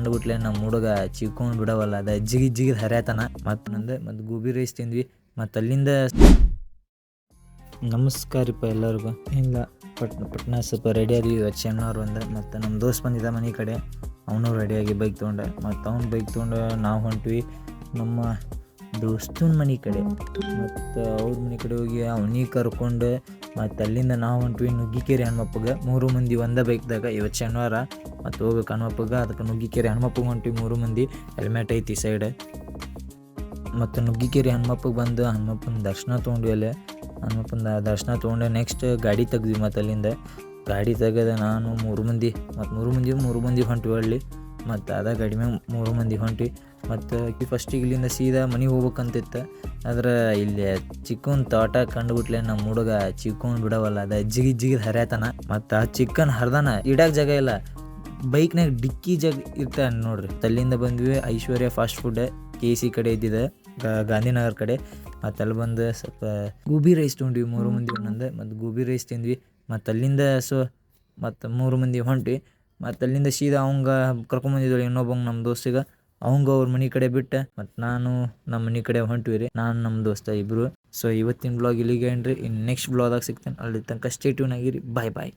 ಕಂಡುಬಿಟ್ಲೆ ನಮ್ಮ ಹುಡುಗ ಚಿಕ್ಕೊಂಡ್ ಬಿಡವಲ್ಲ ಅದ ಜಿಗಿದ್ ಜಿಗಿದ್ ಹರ್ಯಾತನ ಮತ್ತು ಗೋಬಿ ರೈಸ್ ತಿಂದ್ವಿ ಮತ್ತು ಅಲ್ಲಿಂದ ನಮಸ್ಕಾರಪ್ಪ ಎಲ್ಲರಿಗೂ. ಇಲ್ಲ ಪಟ್ನಾ ಸ್ವಲ್ಪ ರೆಡಿ ಆದ್ವಿ. ಚೆನ್ನವ್ರು ಅಂದ್ರೆ ಮತ್ತು ನಮ್ಮ ದೋಸ್ತ್ ಬಂದಿದ್ದ ಮನೆ ಕಡೆ, ಅವನು ರೆಡಿಯಾಗಿ ಬೈಕ್ ತೊಗೊಂಡೆ. ಮತ್ತು ಅವ್ನು ಬೈಕ್ ತೊಗೊಂಡು ನಾವು ಹೊಂಟ್ವಿ ನಮ್ಮ ದೋಸ್ತನ ಮನೆ ಕಡೆ. ಮತ್ತು ಅವ್ರ ಮನೆ ಕಡೆ ಹೋಗಿ ಅವನಿಗೆ ಕರ್ಕೊಂಡು ಮತ್ತು ಅಲ್ಲಿಂದ ನಾವು ಹೊಂಟ್ವಿ ನುಗ್ಗಿಕೆರೆ ಹನುಮಪ್ಪಗೆ. 3 ಮಂದಿ ಒಂದೇ ಬೈಕ್ದಾಗ. ಇವತ್ತು ಶನಿವಾರ ಮತ್ತು ಹೋಗ್ಬೇಕು ಹನುಮಪ್ಪಗೆ. ಅದಕ್ಕೆ ನುಗ್ಗಿಕೆರೆ ಹನುಮಪ್ಪಗೆ ಹೊಂಟ್ವಿ 3 ಮಂದಿ. ಹೆಲ್ಮೆಟ್ ಐತಿ ಸೈಡ್. ಮತ್ತು ನುಗ್ಗಿಕೆರೆ ಹನುಮಪ್ಪಗೆ ಬಂದು ಹನುಮಪ್ಪನ ದರ್ಶನ ತೊಗೊಂಡ್ವಿ. ಅಲ್ಲೇ ಹನುಮಪ್ಪನ ದರ್ಶನ ತೊಗೊಂಡೆ. ನೆಕ್ಸ್ಟ್ ಗಾಡಿ ತೆಗ್ದ್ವಿ. ಮತ್ತು ಅಲ್ಲಿಂದ ಗಾಡಿ ತೆಗೆದ ನಾನು 3 ಮಂದಿ ಮತ್ತು 3 ಮಂದಿ ಹೊಂಟ್ವಿ ಹಳ್ಳಿ. ಮತ್ತು ಅದ ಗಾಡಿ ಮ್ಯಾಗ 3 ಮಂದಿ ಹೊಂಟ್ವಿ. ಮತ್ತು ಫಸ್ಟಿಗೆ ಇಲ್ಲಿಂದ ಸೀದಾ ಮನೆಗೆ ಹೋಗ್ಬೇಕಂತಿತ್ತು. ಆದ್ರೆ ಇಲ್ಲಿ ಚಿಕ್ಕನ್ ತೋಟ ಕಂಡುಬಿಟ್ಲೆ ನಮ್ಮ ಹುಡುಗ ಚಿಕ್ಕೊಂಡ್ ಬಿಡವಲ್ಲ ಅದ ಜಿಗಿದ್ ಹರ್ಯಾತನ. ಮತ್ತು ಆ ಚಿಕ್ಕನ್ ಹರ್ದಾನ ಇಡಾಕ ಜಾಗ ಇಲ್ಲ, ಬೈಕ್ನಾಗ ಡಿಕ್ಕಿ ಜಾಗ ಇರ್ತಾನೆ ನೋಡ್ರಿ. ಅಲ್ಲಿಂದ ಬಂದ್ವಿ ಐಶ್ವರ್ಯ ಫಾಸ್ಟ್ ಫುಡ್ KC ಕಡೆ ಇದ್ದಿದೆ, ಗಾಂಧಿನಗರ ಕಡೆ. ಮತ್ತು ಅಲ್ಲಿ ಬಂದು ಸ್ವಲ್ಪ ಗೋಬಿ ರೈಸ್ ತೊಗೊಂಡ್ವಿ 3 ಮಂದಿ ಒಂದೊಂದು. ಮತ್ತು ಗೋಬಿ ರೈಸ್ ತಿಂದ್ವಿ. ಮತ್ತು ಅಲ್ಲಿಂದ ಮತ್ತು 3 ಮಂದಿ ಹೊಂಟ್ವಿ. ಮತ್ತು ಅಲ್ಲಿಂದ ಸೀದಾ ಅವಂಗ ಕರ್ಕೊಂಬಂದಿದ್ವಿ ಇನ್ನೊಬ್ಬಂಗೆ ನಮ್ಮ ದೋಸ್ತಿಗೆ. ಅವಂಗ ಅವ್ರ ಮನೆ ಕಡೆ ಬಿಟ್ಟೆ ಮತ್ತು ನಾನು ನಮ್ಮ ಮನೆ ಕಡೆ ಹೊಂಟ್ವಿ ರೀ, ನಾನು ನಮ್ಮ ದೋಸ್ತ ಇಬ್ಬರು. ಇವತ್ತಿನ ಬ್ಲಾಗ್ ಇಲ್ಲಿಗೆ ಏನ್ರಿ. ಇನ್ನು ನೆಕ್ಸ್ಟ್ ಬ್ಲಾಗ್ದಾಗ ಸಿಗ್ತೇನೆ. ಅಲ್ಲಿ ತನಕ ಸ್ಟೇ ಟ್ಯೂನ್ ಆಗಿರಿ. ಬಾಯ್.